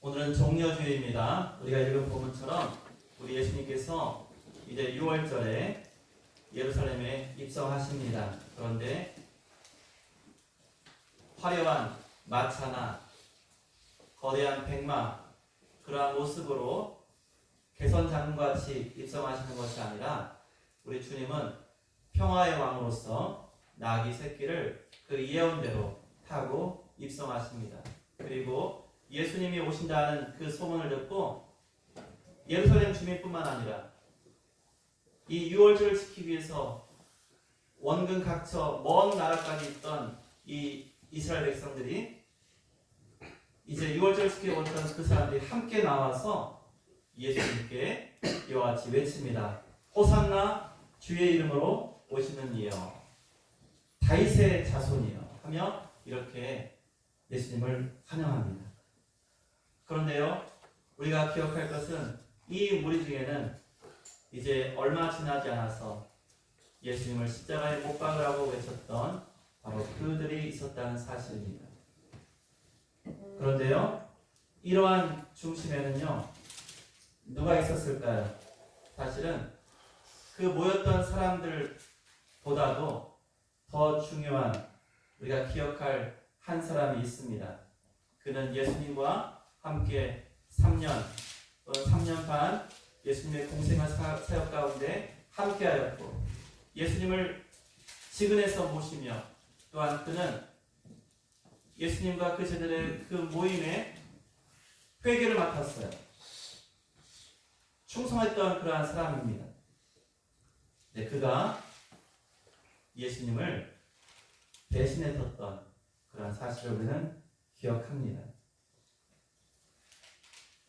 오늘은 종려주일입니다. 우리가 읽은 본문처럼 우리 예수님께서 이제 6월절에 예루살렘에 입성하십니다. 그런데 화려한 마차나 거대한 백마 그러한 모습으로 개선장군같이 입성하시는 것이 아니라 우리 주님은 평화의 왕으로서 나귀 새끼를 그 예언대로 타고 입성하십니다. 그리고 예수님이 오신다는 그 소문을 듣고 예루살렘 주민뿐만 아니라 이 유월절을 지키기 위해서 원근 각처 먼 나라까지 있던 이 이스라엘 백성들이 이제 유월절을 지키고 있던 그 사람들이 함께 나와서 예수님께 이와 같이 외칩니다. 호산나 주의 이름으로 오시는 이여 다윗의 자손이여 하며 이렇게 예수님을 환영합니다. 그런데요, 우리가 기억할 것은 이 무리 중에는 이제 얼마 지나지 않아서 예수님을 십자가에 못 박으라고 외쳤던 바로 그들이 있었다는 사실입니다. 그런데요, 이러한 중심에는요, 누가 있었을까요? 사실은 그 모였던 사람들보다도 더 중요한 우리가 기억할 한 사람이 있습니다. 그는 예수님과 함께 3년 반 예수님의 공생한 사역 가운데 함께하였고 예수님을 지근에서 모시며 또한 그는 예수님과 그 제자들의 그 모임에 회개를 맡았어요. 충성했던 그러한 사람입니다. 네, 그가 예수님을 배신했던 그러한 사실을 우리는 기억합니다.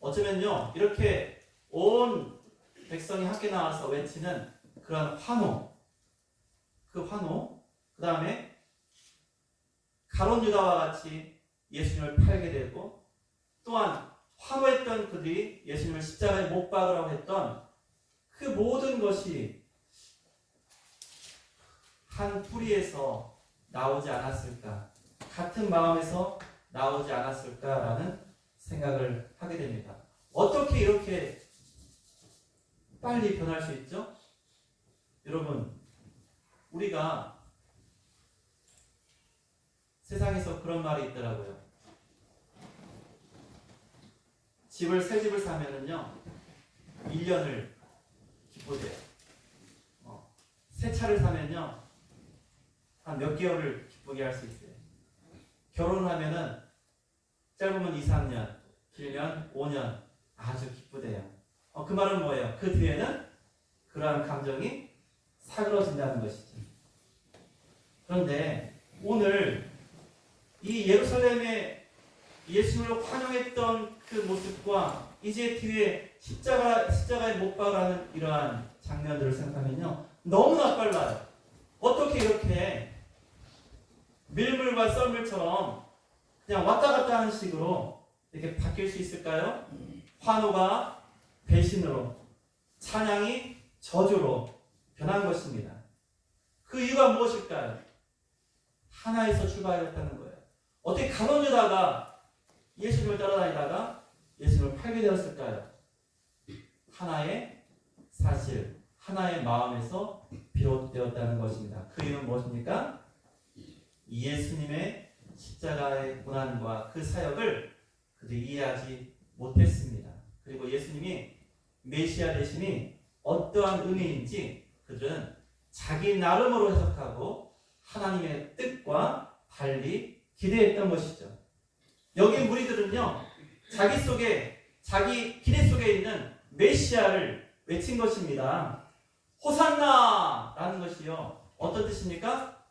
어쩌면요, 이렇게 온 백성이 함께 나와서 외치는 그런 환호, 그 다음에 가룟 유다와 같이 예수님을 팔게 되고 또한 환호했던 그들이 예수님을 십자가에 못 박으라고 했던 그 모든 것이 한 뿌리에서 나오지 않았을까, 같은 마음에서 나오지 않았을까라는 생각을 하게 됩니다. 어떻게 이렇게 빨리 변할 수 있죠? 여러분, 우리가 세상에서 그런 말이 있더라고요. 새 집을 사면은요, 1년을 기쁘대요. 새 차를 사면요, 한 몇 개월을 기쁘게 할 수 있어요. 결혼을 하면은 짧으면 2, 3년, 길면 5년 아주 기쁘대요. 그 말은 뭐예요? 그 뒤에는 그러한 감정이 사그러진다는 것이죠. 그런데 오늘 이 예루살렘에 예수님을 환영했던 그 모습과 이제 뒤에 십자가에 못 박으라는 이러한 장면들을 생각하면요, 너무나 빨라요. 어떻게 이렇게 밀물과 썰물처럼 그냥 왔다 갔다 하는 식으로 이렇게 바뀔 수 있을까요? 환호가 배신으로, 찬양이 저주로 변한 것입니다. 그 이유가 무엇일까요? 하나에서 출발했다는 거예요. 어떻게 가룟 유다가 예수님을 따라다니다가 예수님을 팔게 되었을까요? 하나의 사실, 하나의 마음에서 비롯되었다는 것입니다. 그 이유는 무엇입니까? 예수님의 십자가의 고난과 그 사역을 그들이 이해하지 못했습니다. 그리고 예수님이 메시아 되심이 어떠한 의미인지 그들은 자기 나름으로 해석하고 하나님의 뜻과 달리 기대했던 것이죠. 여기 무리들은요, 자기 기대 속에 있는 메시아를 외친 것입니다. 호산나! 라는 것이요, 어떤 뜻입니까?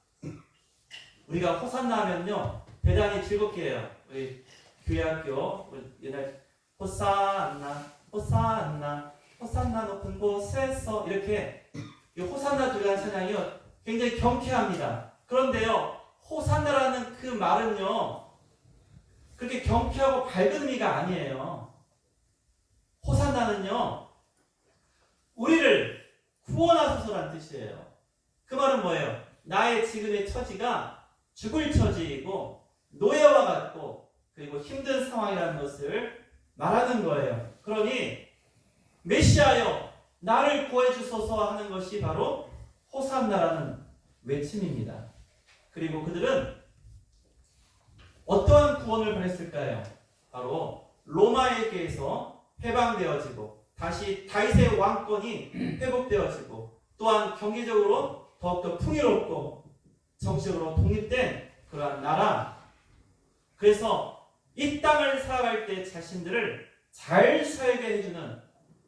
우리가 호산나 하면요, 대단히 즐겁게 해요. 우리 교회학교, 옛날 호산나 높은 곳에서 이렇게 이 호산나 들어간 찬양이요, 굉장히 경쾌합니다. 그런데요, 호산나라는 그 말은요, 그렇게 경쾌하고 밝은 의미가 아니에요. 호산나는요, 우리를 구원하소서라는 뜻이에요. 그 말은 뭐예요? 나의 지금의 처지가 죽을 처지이고 노예와 같고 그리고 힘든 상황이라는 것을 말하는 거예요. 그러니 메시아여 나를 구해 주소서 하는 것이 바로 호산나라는 외침입니다. 그리고 그들은 어떠한 구원을 받았을까요? 바로 로마에게서 해방되어지고 다시 다윗의 왕권이 회복되어지고 또한 경제적으로 더욱더 풍요롭고 정치적으로 독립된 그러한 나라. 그래서 이 땅을 살아갈 때 자신들을 잘 살게 해주는,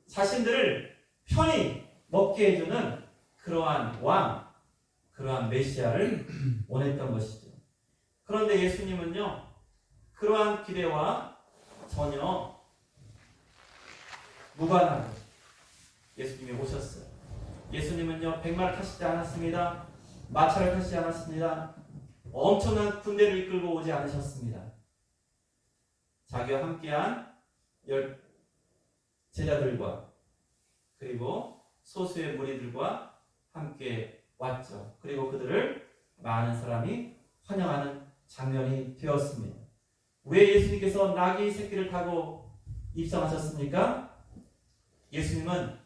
자신들을 편히 먹게 해주는 그러한 왕, 그러한 메시아를 원했던 것이죠. 그런데 예수님은요, 그러한 기대와 전혀 무관하게 예수님이 오셨어요. 예수님은요, 백마를 타시지 않았습니다. 마차를 타시지 않았습니다. 엄청난 군대를 이끌고 오지 않으셨습니다. 자기와 함께한 제자들과 그리고 소수의 무리들과 함께 왔죠. 그리고 그들을 많은 사람이 환영하는 장면이 되었습니다. 왜 예수님께서 나귀 새끼를 타고 입성하셨습니까? 예수님은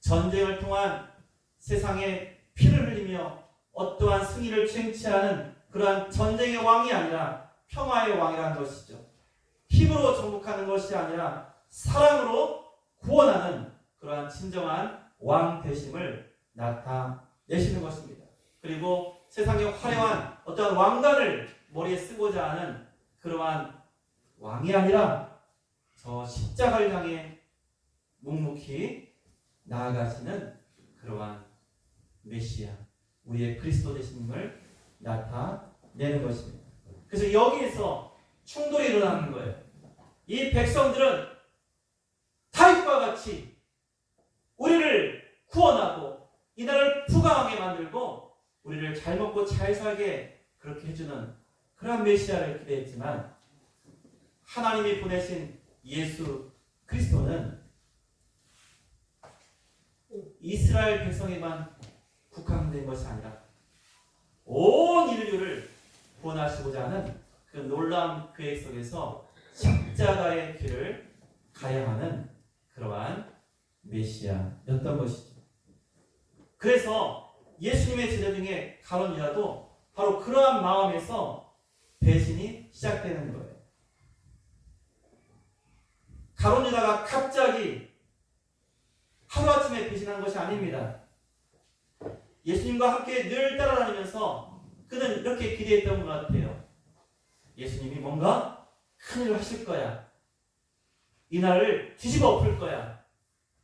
전쟁을 통한 세상에 피를 흘리며 어떠한 승리를 쟁취하는 그러한 전쟁의 왕이 아니라 평화의 왕이라는 것이죠. 힘으로 정복하는 것이 아니라 사랑으로 구원하는 그러한 진정한 왕 되심을 나타내시는 것입니다. 그리고 세상의 화려한 어떠한 왕관을 머리에 쓰고자 하는 그러한 왕이 아니라 저 십자가를 향해 묵묵히 나아가시는 그러한 메시아, 우리의 그리스도 되심을 나타내는 것입니다. 그래서 여기에서 충돌이 일어나는 거예요. 이 백성들은 다윗과 같이 우리를 구원하고 이 나라를 부강하게 만들고 우리를 잘 먹고 잘 살게 그렇게 해주는 그러한 메시아를 기대했지만 하나님이 보내신 예수 그리스도는 이스라엘 백성에만 국한된 것이 아니라 온 인류를 구원하시고자 하는 그 놀라운 계획 속에서 십자가의 길을 가야 하는 그러한 메시아였던 것이죠. 그래서 예수님의 제자 중에 가룟 유다도 바로 그러한 마음에서 배신이 시작되는 거예요. 가룟 유다가 갑자기 하루아침에 배신한 것이 아닙니다. 예수님과 함께 늘 따라다니면서 그는 이렇게 기대했던 것 같아요. 예수님이 뭔가 큰일을 하실 거야. 이 나라를 뒤집어 엎을 거야.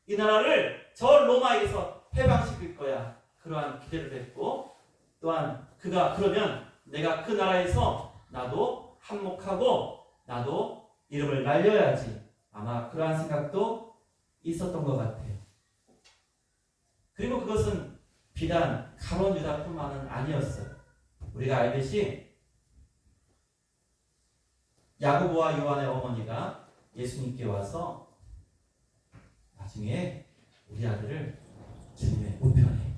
이 나라를 저 로마에게서 해방시킬 거야. 그러한 기대를 했고 또한 그가 그러면 내가 그 나라에서 나도 한몫하고 나도 이름을 날려야지. 아마 그러한 생각도 있었던 것 같아요. 그리고 그것은 비단 가룟 유다뿐만은 아니었어요. 우리가 알듯이 야고보와 요한의 어머니가 예수님께 와서 나중에 우리 아들을 주님의 우편에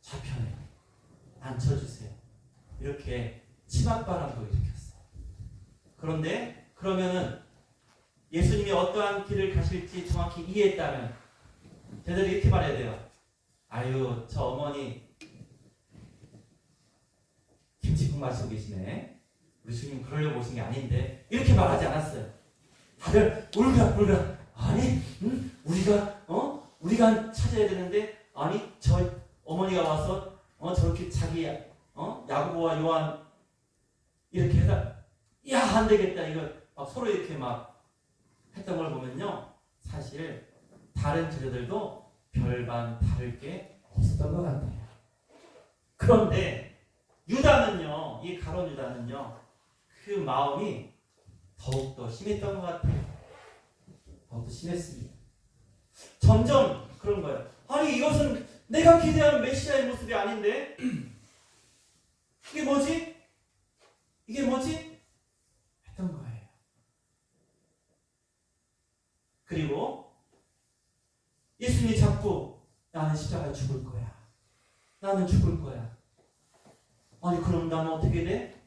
좌편에 앉혀주세요. 이렇게 치맛바람도 일으켰어요. 그런데 그러면은 예수님이 어떠한 길을 가실지 정확히 이해했다면 제자들이 이렇게 말해야 돼요. 아유, 저 어머니 김치국 마시고 계시네. 우리 주님 그러려고 오신 게 아닌데 이렇게 말하지 않았어요. 다들 울그락불그락. 아니, 우리가 찾아야 되는데 아니 저 어머니가 와서 저렇게 자기 야고보와 요한 이렇게 해서 야 안 되겠다 이거 막 서로 이렇게 막 했던 걸 보면요, 사실 다른 제자들도 별반 다를 게 없었던 것 같아요. 그런데 유다는요, 이 가룟 유다는요, 그 마음이 더욱더 심했던 것 같아요. 더욱더 심했습니다. 점점 그런 거예요. 아니 이것은 내가 기대한 메시아의 모습이 아닌데 이게 뭐지? 이게 뭐지? 했던 거예요. 그리고 예수님이 자꾸 나는 십자가에 죽을 거야. 나는 죽을 거야. 아니 그럼 나는 어떻게 돼?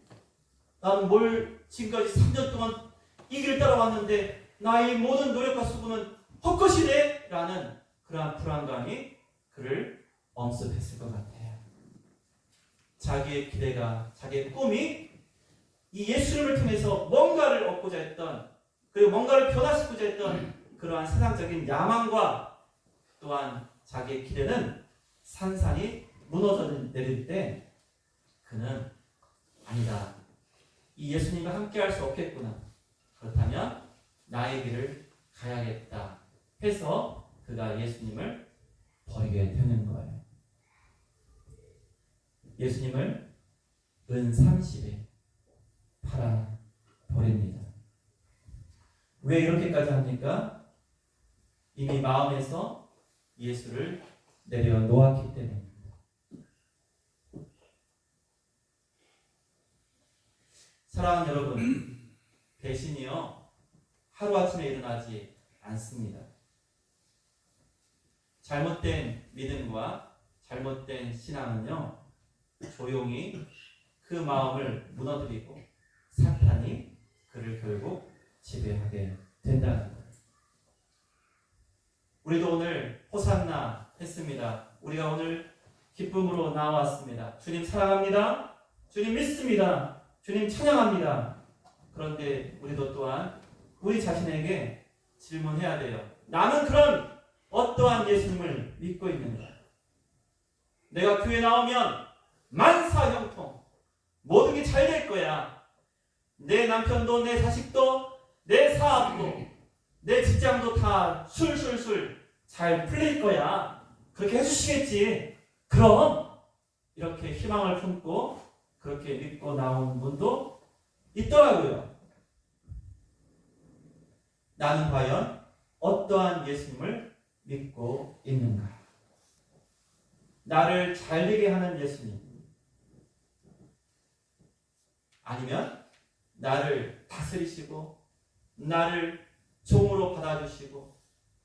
나는 뭘 지금까지 3년 동안 이 길을 따라왔는데 나의 모든 노력과 수고는 헛것이네 라는 그러한 불안감이 그를 엄습했을 것 같아요. 자기의 기대가, 자기의 꿈이 이 예수님을 통해서 뭔가를 얻고자 했던, 그리고 뭔가를 변화시키고자 했던 그러한 세상적인 야망과 또한 자기의 기대는 산산이 무너져 내릴 때 그는 아니다, 이 예수님과 함께 할 수 없겠구나, 그렇다면 나의 길을 가야겠다 해서 그가 예수님을 버리게 되는 거예요. 예수님을 은 30에 팔아 버립니다. 왜 이렇게까지 합니까? 이미 마음에서 예수를 내려놓았기 때문입니다. 사랑하는 여러분, 배신이요 하루아침에 일어나지 않습니다. 잘못된 믿음과 잘못된 신앙은요 조용히 그 마음을 무너뜨리고 사탄이 그를 결국 지배하게 된다는 거예요. 우리도 오늘 호산나 했습니다. 우리가 오늘 기쁨으로 나왔습니다. 주님 사랑합니다. 주님 믿습니다. 주님 찬양합니다. 그런데 우리도 또한 우리 자신에게 질문해야 돼요. 나는 그런 어떠한 예수님을 믿고 있는가? 내가 교회 나오면 만사형통, 모든 게 잘 될 거야. 내 남편도, 내 자식도, 내 사업도, 내 직장도 다 술술술 잘 풀릴 거야. 그렇게 해주시겠지. 그럼 이렇게 희망을 품고 그렇게 믿고 나온 분도 있더라고요. 나는 과연 어떠한 예수님을 믿고 있는가? 나를 잘되게 하는 예수님, 아니면 나를 다스리시고 나를 종으로 받아주시고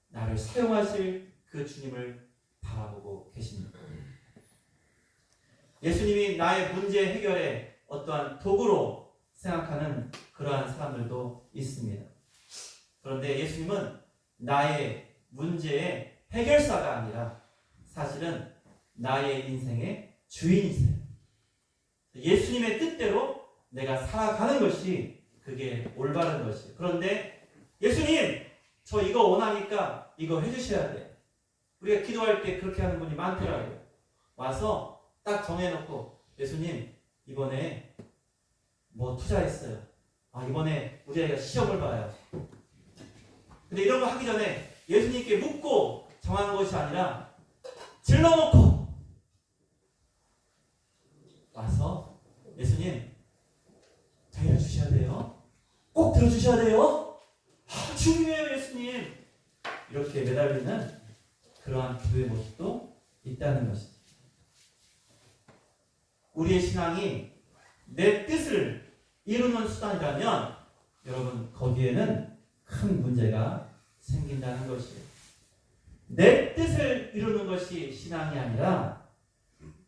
나를 사용하실 그 주님을 바라보고 계십니다. 예수님이 나의 문제 해결에 어떠한 도구로 생각하는 그러한 사람들도 있습니다. 그런데 예수님은 나의 문제의 해결사가 아니라 사실은 나의 인생의 주인이세요. 예수님의 뜻대로 내가 살아가는 것이 그게 올바른 것이에요. 그런데 예수님, 저 이거 원하니까 이거 해주셔야 돼. 우리가 기도할 때 그렇게 하는 분이 많더라고요. 와서 딱 정해놓고, 예수님 이번에 뭐 투자했어요. 이번에 우리 아이가 시험을 봐요. 근데 이런 거 하기 전에 예수님께 묻고 정한 것이 아니라 질러놓고 와서 예수님 저 해주셔야 돼요. 꼭 들어주셔야 돼요. 중요해요 예수님. 이렇게 매달리는 그러한 기도의 모습도 있다는 것이죠. 우리의 신앙이 내 뜻을 이루는 수단이라면 여러분 거기에는 큰 문제가 생긴다는 것이에요. 내 뜻을 이루는 것이 신앙이 아니라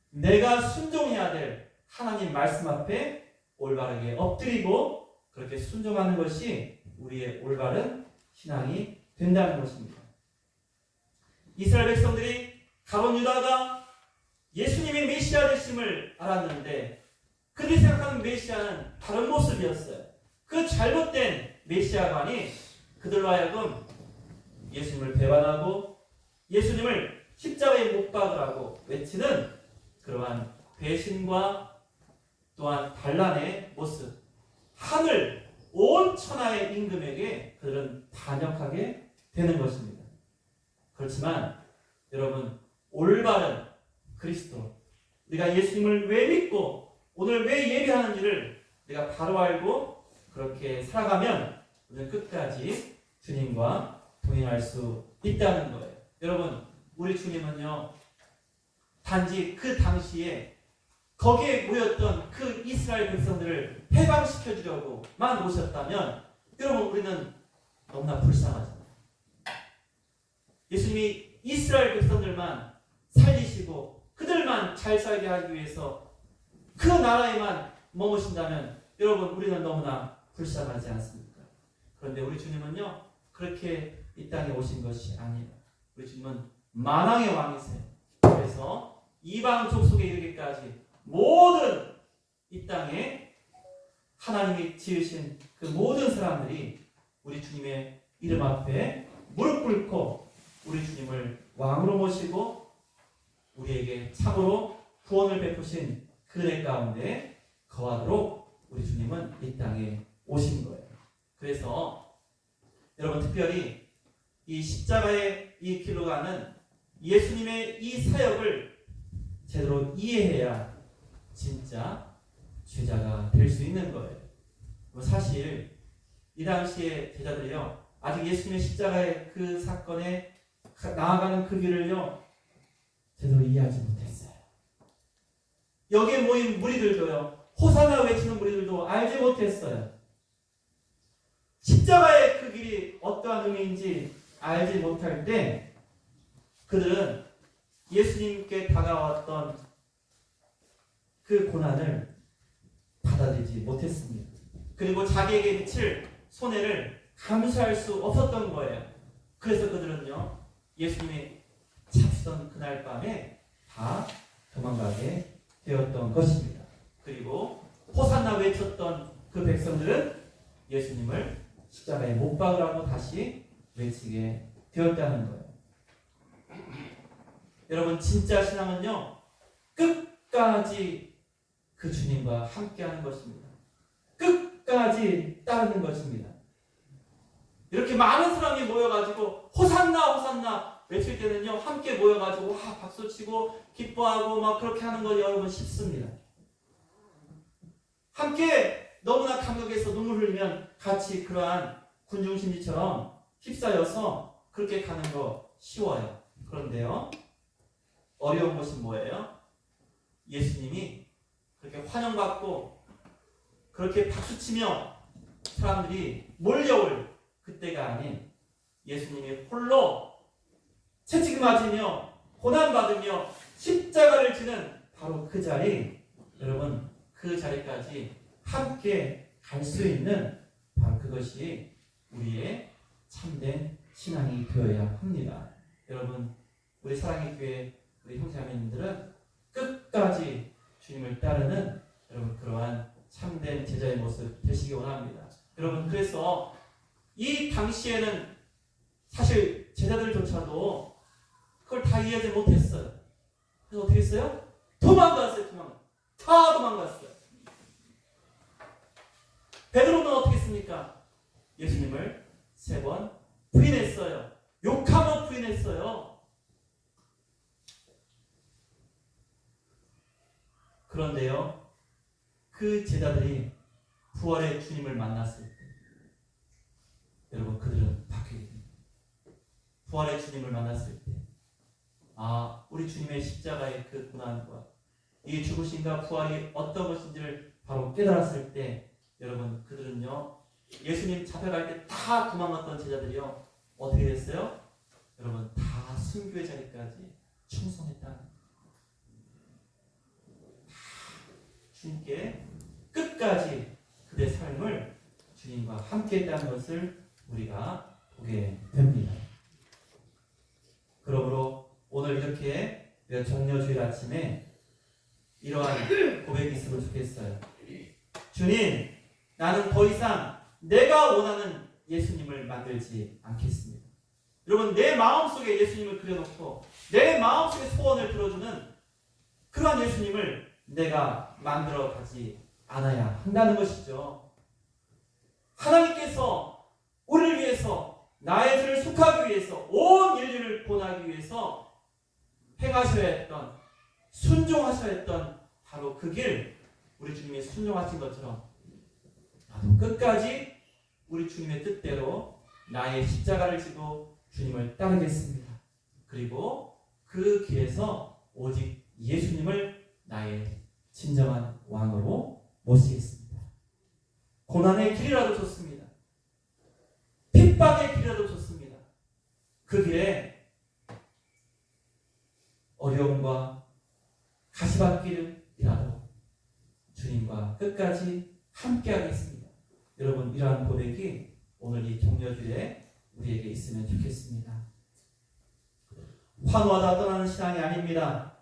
내가 순종해야 될 하나님 말씀 앞에 올바르게 엎드리고 그렇게 순종하는 것이 우리의 올바른 신앙이 된다는 것입니다. 이스라엘 백성들이 가룟 유다가 예수님이 메시아 되심을 알았는데 그들이 생각하는 메시아는 다른 모습이었어요. 그 잘못된 메시아관이 그들로 하여금 예수님을 배반하고 예수님을 십자가에 못 박으라고 외치는 그러한 배신과 또한 반란의 모습, 하늘 온 천하의 임금에게 그들은 반역하게 되는 것입니다. 그렇지만 여러분, 올바른 그리스도, 우리가 예수님을 왜 믿고 오늘 왜 예배하는지를 내가 바로 알고 그렇게 살아가면 우리는 끝까지 주님과 동행할 수 있다는 거예요. 여러분, 우리 주님은요, 단지 그 당시에 거기에 모였던 그 이스라엘 백성들을 해방시켜 주려고만 오셨다면 여러분 우리는 너무나 불쌍하잖아요. 예수님이 이스라엘 백성들만 살리시고 그들만 잘 살게 하기 위해서 그 나라에만 머무신다면 여러분 우리는 너무나 불쌍하지 않습니까? 그런데 우리 주님은요, 그렇게 이 땅에 오신 것이 아니에요. 우리 주님은 만왕의 왕이세요. 그래서 이방 족속에 이르기까지 모든 이 땅에 하나님이 지으신 그 모든 사람들이 우리 주님의 이름 앞에 무릎 꿇고 우리 주님을 왕으로 모시고 우리에게 참으로 구원을 베푸신 그 은혜 가운데 거하도록 우리 주님은 이 땅에 오신 거예요. 그래서 여러분 특별히 이 십자가의 이 길로 가는 예수님의 이 사역을 제대로 이해해야 진짜 제자가 될 수 있는 거예요. 사실 이 당시에 제자들이요 아직 예수님의 십자가의 그 사건에 나아가는 그 길을요 제대로 이해하지 못했어요. 여기에 모인 무리들도요 호산나 외치는 무리들도 알지 못했어요. 십자가의 그 길이 어떠한 의미인지 알지 못할 때 그들은 예수님께 다가왔던 그 고난을 받아들이지 못했습니다. 그리고 자기에게 미칠 손해를 감수할 수 없었던 거예요. 그래서 그들은요 예수님이 잡히던 그날 밤에 다 도망가게 되었던 것입니다. 그리고 호산나 외쳤던 그 백성들은 예수님을 십자가에 못 박으라고 다시 외치게 되었다는 거예요. 여러분 진짜 신앙은요 끝까지 그 주님과 함께하는 것입니다. 끝까지 따르는 것입니다. 이렇게 많은 사람이 모여가지고 호산나 호산나 외칠 때는요 함께 모여가지고 와 박수치고 기뻐하고 막 그렇게 하는 거 여러분 쉽습니다. 함께 너무나 감격해서 눈물 흘리면 같이 그러한 군중심리처럼 휩싸여서 그렇게 가는 거 쉬워요. 그런데요 어려운 것은 뭐예요? 예수님이 그렇게 환영받고 그렇게 박수치며 사람들이 몰려올 그때가 아닌 예수님이 홀로 채찍 맞으며 고난받으며 십자가를 지는 바로 그 자리, 여러분 그 자리까지 함께 갈 수 있는 바로 그것이 우리의 참된 신앙이 되어야 합니다. 여러분 우리 사랑의 교회 우리 형제자매님들은 끝까지 주님을 따르는 여러분 그러한 참된 제자의 모습 되시기 원합니다. 여러분 그래서 이 당시에는 사실 제자들조차도 그걸 다 이해하지 못했어요. 그래서 어떻게 했어요? 도망갔어요. 다 도망갔어요. 베드로는 어떻게 했습니까? 예수님을 3번 부인했어요. 욕하며 부인했어요. 그런데요, 그 제자들이 부활의 주님을 만났을 때, 여러분 그들은 바뀌게 됩니다. 부활의 주님을 만났을 때, 아, 우리 주님의 십자가의 그 고난과 이 죽으심과 부활이 어떤 것인지를 바로 깨달았을 때, 여러분 그들은요, 예수님 잡혀갈 때 다 도망갔던 제자들이요, 어떻게 됐어요? 여러분 다 순교의 자리까지 충성했다. 주님께 끝까지 그들의 삶을 주님과 함께 했다는 것을 우리가 보게 됩니다. 그러므로 오늘 이렇게 정려주일 아침에 이러한 고백이 있으면 좋겠어요. 주님, 나는 더 이상 내가 원하는 예수님을 만들지 않겠습니다. 여러분 내 마음속에 예수님을 그려놓고 내 마음속에 소원을 들어주는 그러한 예수님을 내가 만들어 가지 않아야 한다는 것이죠. 하나님께서 우리를 위해서 나의 죄를 속하기 위해서 온 인류를 구원하기 위해서 행하셔야 했던 순종하셔야 했던 바로 그 길, 우리 주님이 순종하신 것처럼 나도 끝까지 우리 주님의 뜻대로 나의 십자가를 지고 주님을 따르겠습니다. 그리고 그 길에서 오직 예수님을 나의 진정한 왕으로 모시겠습니다. 고난의 길이라도 좋습니다. 핍박의 길이라도 좋습니다. 그 길에 어려움과 가시밭길이라도 주님과 끝까지 함께 하겠습니다. 여러분 이러한 고백이 오늘 이 종려주일에 우리에게 있으면 좋겠습니다. 환호하다 떠나는 신앙이 아닙니다.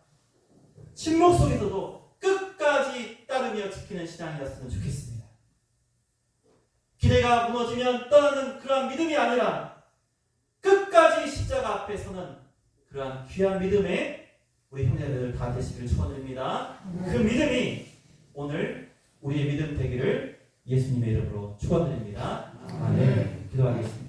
침묵 속에서도 끝까지 따르며 지키는 신앙이었으면 좋겠습니다. 기대가 무너지면 떠나는 그러한 믿음이 아니라 끝까지 십자가 앞에 서는 그러한 귀한 믿음에 우리 형제들 다 되시기를 축원드립니다. 그 믿음이 오늘 우리의 믿음 되기를 예수님의 이름으로 축원드립니다. 아멘. 기도하겠습니다.